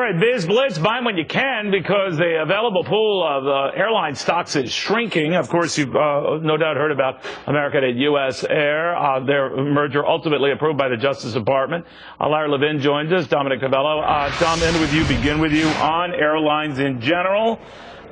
right, Biz Blitz, buy them when you can because the available pool of airline stocks is shrinking. Of course, you've no doubt heard about American and U.S. Air, their merger ultimately approved by the Justice Department. Larry Levin joins us, Dominic Cavello. Dom, begin with you on airlines in general.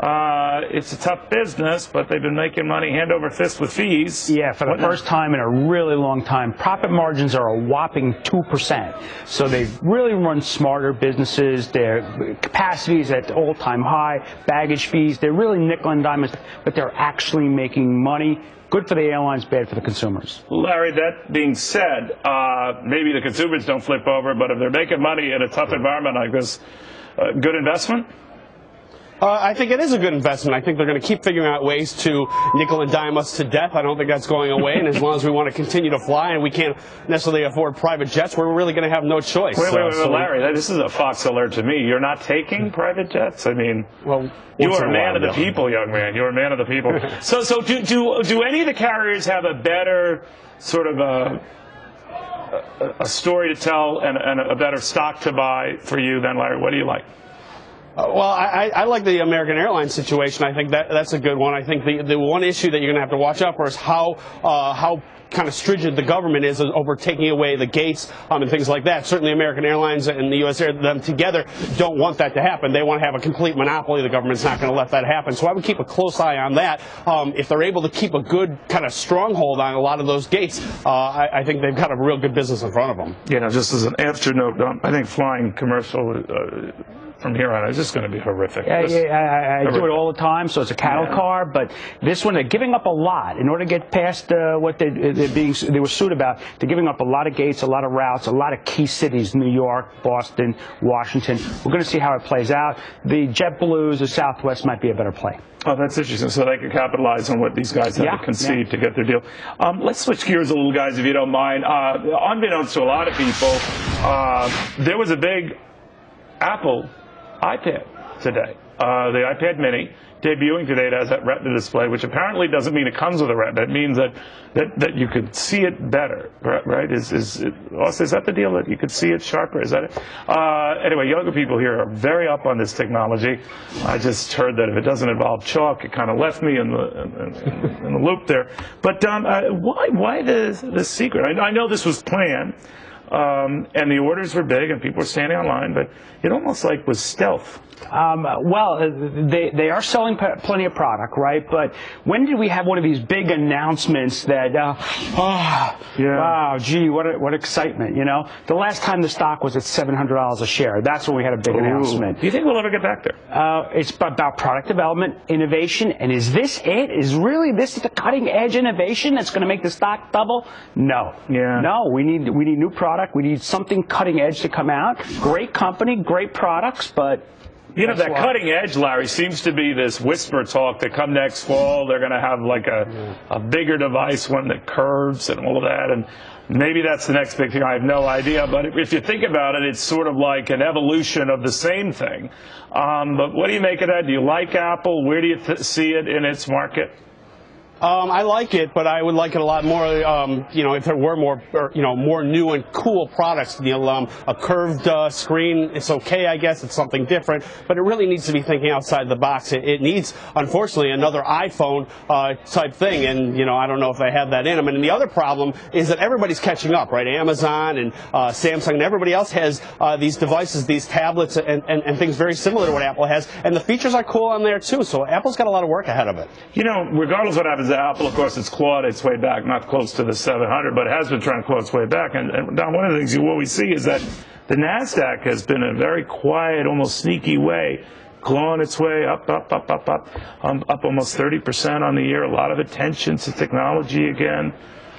It's a tough business, but they've been making money hand over fist with fees. Yeah, for the first time in a really long time. Profit margins are a whopping 2%. So they've really run smarter businesses. Their capacity is at all-time high. Baggage fees, they're really nickel and diamond, but they're actually making money. Good for the airlines, bad for the consumers. Larry, that being said, maybe the consumers don't flip over, but if they're making money in a tough environment like this, good investment? I think it is a good investment. I think they're going to keep figuring out ways to nickel and dime us to death. I don't think that's going away. And as long as we want to continue to fly and we can't necessarily afford private jets, we're really going to have no choice. Wait, Larry, this is a Fox alert to me. You're not taking private jets? I mean, well, you are a man of the people, young man. You're a man of the people. So do any of the carriers have a better sort of a story to tell and a better stock to buy for you than Larry? What do you like? Well, I like the American Airlines situation. I think that's a good one. I think the one issue that you're going to have to watch out for is how kind of stringent the government is over taking away the gates and things like that. Certainly American Airlines and the U.S. Air, them together, don't want that to happen. They want to have a complete monopoly. The government's not going to let that happen. So I would keep a close eye on that. If they're able to keep a good kind of stronghold on a lot of those gates, I think they've got a real good business in front of them. You know, just as an after note, I think flying commercial from here on is just going to be horrific. I do it all the time, so it's a cattle car. But this one, they're giving up a lot in order to get past what they were sued about. They're giving up a lot of gates, a lot of routes, a lot of key cities: New York, Boston, Washington. We're going to see how it plays out. The JetBlues, the Southwest might be a better play. Oh, that's interesting. So they can capitalize on what these guys have to concede to get their deal. Let's switch gears a little, guys, if you don't mind. Unbeknownst to a lot of people, there was a big Apple iPad today. The iPad Mini debuting today. It has that Retina display, which apparently doesn't mean it comes with a Retina. It means that you could see it better, right? Is that the deal, that you could see it sharper? Is that it? Anyway, younger people here are very up on this technology. I just heard that if it doesn't involve chalk, it kind of left me in the loop there. But why the secret? I know this was planned. And the orders were big, and people were standing online, but it almost like was stealth. Well, they are selling plenty of product, right? But when did we have one of these big announcements that, wow, gee, what excitement, you know? The last time the stock was at $700 a share, that's when we had a big announcement. Do you think we'll ever get back there? It's about product development, innovation, and is this it? Is really this the cutting-edge innovation that's going to make the stock double? No. Yeah. No, we need new product. We need something cutting-edge to come out. Great company, great products, but... You know, that cutting edge, Larry, seems to be this whisper talk that come next fall. They're going to have like a bigger device, one that curves and all of that. And maybe that's the next big thing. I have no idea. But if you think about it, it's sort of like an evolution of the same thing. But what do you make of that? Do you like Apple? Where do you see it in its market? I like it, but I would like it a lot more, you know, if there were more, more new and cool products. A curved screen, it's okay, I guess. It's something different, but it really needs to be thinking outside the box. It needs, unfortunately, another iPhone type thing, and, you know, I don't know if they have that in them. And the other problem is that everybody's catching up, right? Amazon and Samsung and everybody else has these devices, these tablets, and things very similar to what Apple has, and the features are cool on there, too. So Apple's got a lot of work ahead of it. You know, regardless of what happens, Apple, of course, it's clawed its way back, not close to the 700, but it has been trying to claw its way back. And Don, one of the things you always see is that the NASDAQ has been a very quiet, almost sneaky way, clawing its way up almost 30% on the year. A lot of attention to technology again.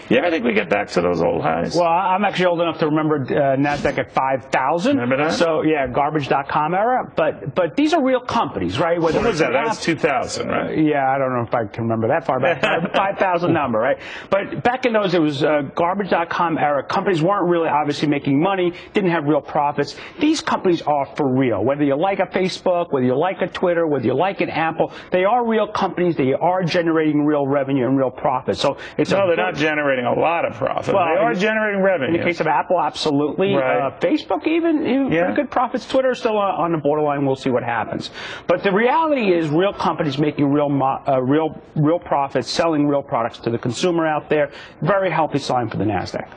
You ever think we get back to those old highs? Well, I'm actually old enough to remember NASDAQ at 5,000. Remember that? So, yeah, garbage.com era. But these are real companies, right? What was that? That was 2000, right? Yeah, I don't know if I can remember that far back. 5,000 number, right? But back in those, it was garbage.com era. Companies weren't really obviously making money, didn't have real profits. These companies are for real. Whether you like a Facebook, whether you like a Twitter, whether you like an Apple, they are real companies. They are generating real revenue and real profit. So it's no, they're not generating generating a lot of profit. Well, they are generating revenue. In the case of Apple, absolutely. Right. Facebook, even pretty good profits. Twitter is still on the borderline. We'll see what happens. But the reality is, real companies making real profits, selling real products to the consumer out there. Very healthy sign for the Nasdaq.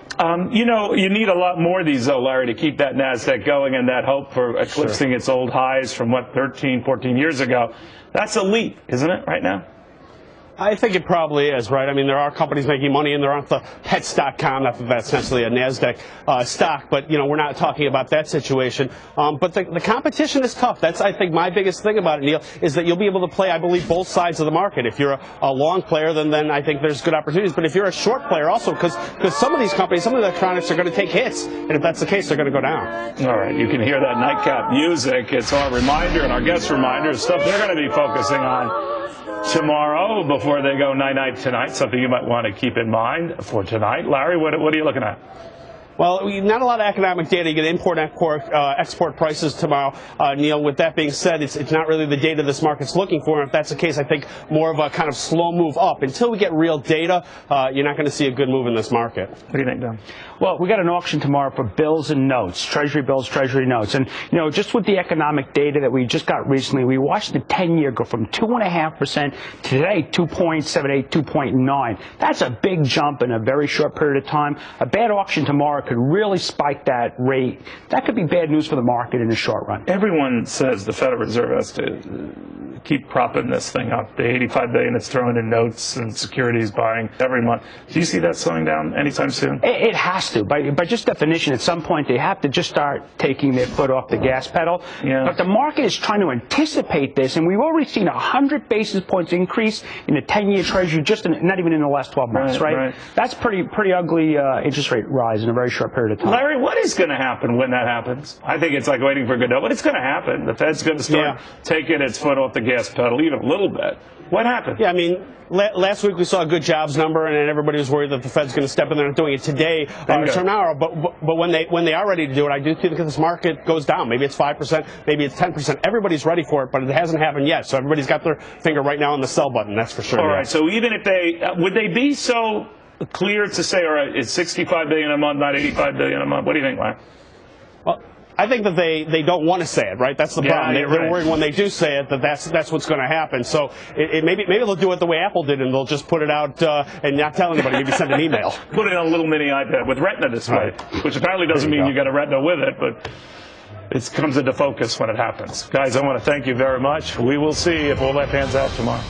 You know, you need a lot more of these, though, Larry, to keep that Nasdaq going and that hope for eclipsing its old highs from, what, 13, 14 years ago. That's a leap, isn't it, right now? I think it probably is, right? I mean, there are companies making money, and there aren't the pets.com, not that that's necessarily a NASDAQ stock, but, you know, we're not talking about that situation. But the competition is tough. That's, I think, my biggest thing about it, Neil, is that you'll be able to play, I believe, both sides of the market. If you're a long player, then I think there's good opportunities. But if you're a short player also, because some of these companies, some of the electronics are going to take hits, and if that's the case, they're going to go down. All right, you can hear that nightcap music. It's our reminder and our guest reminder of stuff they're going to be focusing on tomorrow before they go night-night tonight, something you might want to keep in mind for tonight. Larry, what are you looking at? Well, not a lot of economic data. You get import-export prices tomorrow, Neil. With that being said, it's not really the data this market's looking for. And if that's the case, I think more of a kind of slow move up. Until we get real data, you're not going to see a good move in this market. What do you think, Don? Well, we got an auction tomorrow for bills and notes, Treasury bills, Treasury notes. And, you know, just with the economic data that we just got recently, we watched the 10-year go from 2.5% to today 2.78, 2.9. That's a big jump in a very short period of time. A bad auction tomorrow could really spike that rate. That could be bad news for the market in the short run. Everyone says the Federal Reserve has to keep propping this thing up. The $85 billion it's throwing in notes and securities buying every month. Do you see that slowing down anytime soon? It has to. By just definition, at some point, they have to just start taking their foot off the gas pedal. Yeah. But the market is trying to anticipate this, and we've already seen 100 basis points increase in the 10-year Treasury, not even in the last 12 months, right? That's pretty ugly interest rate rise in a very short period of time. Larry, what is going to happen when that happens? I think it's like waiting for Godot, but it's going to happen. The Fed's going to start taking its foot off the gas pedal even a little bit. What happened? Yeah, I mean, last week we saw a good jobs number, and everybody was worried that the Fed's going to step in there and doing it today or tomorrow. But when they are ready to do it, I do think this market goes down. Maybe it's 5%, maybe it's 10%. Everybody's ready for it, but it hasn't happened yet. So everybody's got their finger right now on the sell button. That's for sure. All right. So even if would they be so clear to say, all right, it's $65 billion a month, not $85 billion a month? What do you think, Larry? Well, I think that they don't want to say it, right? That's the problem. They're worried when they do say it that's what's going to happen. So maybe they'll do it the way Apple did, and they'll just put it out and not tell anybody. Maybe send an email. Put it on a little mini iPad with Retina display, which apparently doesn't mean you got a Retina with it, but it comes into focus when it happens. Guys, I want to thank you very much. We will see if all that pans out tomorrow.